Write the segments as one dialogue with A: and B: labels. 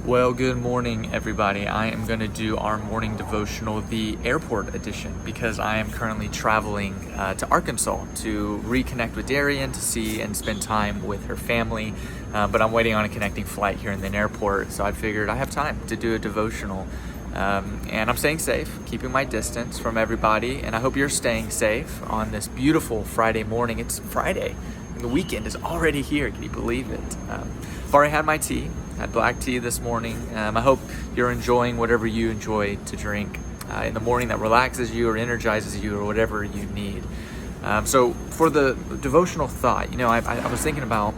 A: Well, good morning, everybody. I am going to do our morning devotional, the airport edition, because I am currently traveling to Arkansas to reconnect with Darian, to see and spend time with her family. But I'm waiting on a connecting flight here in the airport, so I figured I have time to do a devotional. And I'm staying safe, keeping my distance from everybody, and I hope you're staying safe on this beautiful Friday morning. It's Friday, and the weekend is already here. Can you believe it? I've already had my tea. Had black tea this morning. I hope you're enjoying whatever you enjoy to drink in the morning that relaxes you or energizes you or whatever you need. So for the devotional thought, I was thinking about,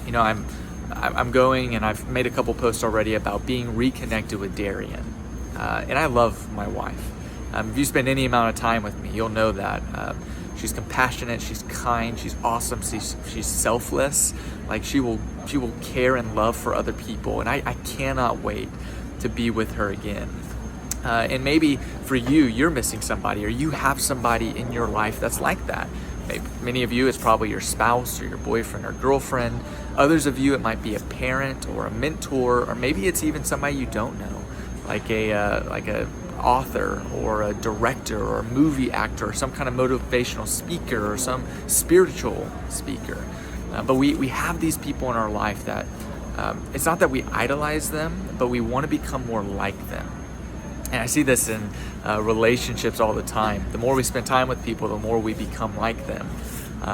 A: I'm going and I've made a couple posts already about being reconnected with Darian. And I love my wife. If you spend any amount of time with me, you'll know that. She's compassionate, she's kind, she's awesome, she's selfless. Like she will care and love for other people, and I cannot wait to be with her again. And maybe for you, you're missing somebody, or you have somebody in your life that's like that. Maybe many of you, it's probably your spouse or your boyfriend or girlfriend. Others of you, it might be a parent or a mentor, or maybe it's even somebody you don't know, like a author or a director or a movie actor or some kind of motivational speaker or some spiritual speaker. But we have these people in our life that it's not that we idolize them, but we want to become more like them. And I see this in relationships all the time. The more we spend time with people, the more we become like them.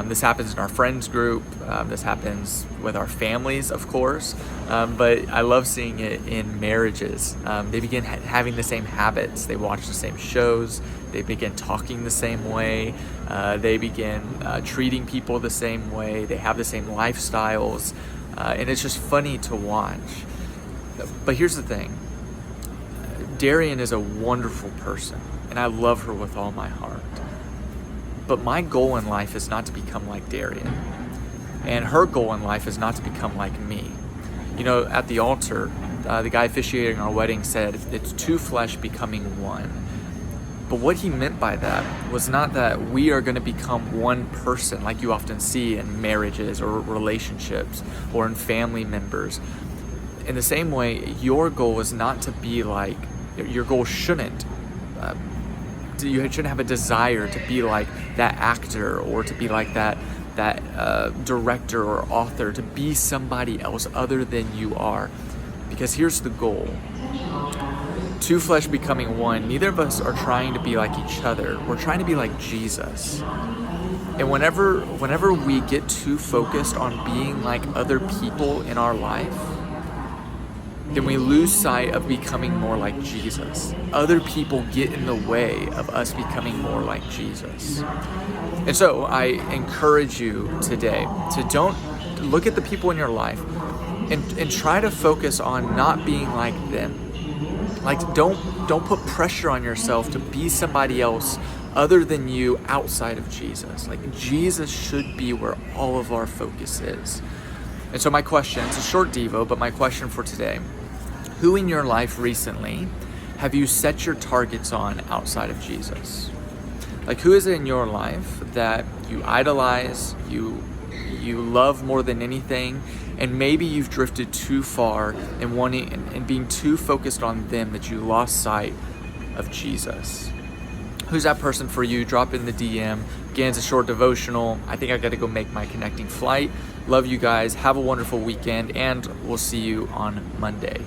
A: This happens in our friends group. This happens with our families, of course. But I love seeing it in marriages. They begin having the same habits. They watch the same shows. They begin talking the same way. They begin treating people the same way. They have the same lifestyles. And it's just funny to watch. But here's the thing. Darian is a wonderful person, and I love her with all my heart. But my goal in life is not to become like Darian. And her goal in life is not to become like me. At the altar, the guy officiating our wedding said, it's two flesh becoming one. But what he meant by that was not that we are going to become one person like you often see in marriages or relationships or in family members. In the same way, your goal is not to be like, your goal shouldn't you shouldn't have a desire to be like that actor or to be like that director or author, to be somebody else other than you are. Because here's the goal. Two flesh becoming one. Neither of us are trying to be like each other. We're trying to be like Jesus. And whenever we get too focused on being like other people in our life, then we lose sight of becoming more like Jesus. Other people get in the way of us becoming more like Jesus. And so I encourage you today to don't look at the people in your life and try to focus on not being like them. Like don't put pressure on yourself to be somebody else other than you outside of Jesus. Like Jesus should be where all of our focus is. And so my question, it's a short devo, but my question for today: who in your life recently have you set your targets on outside of Jesus? Like, who is it in your life that you idolize, you love more than anything, and maybe you've drifted too far in wanting and being too focused on them that you lost sight of Jesus? Who's that person for you? Drop in the DM. Again, it's a short devotional. I think I got to go make my connecting flight. Love you guys. Have a wonderful weekend, and we'll see you on Monday.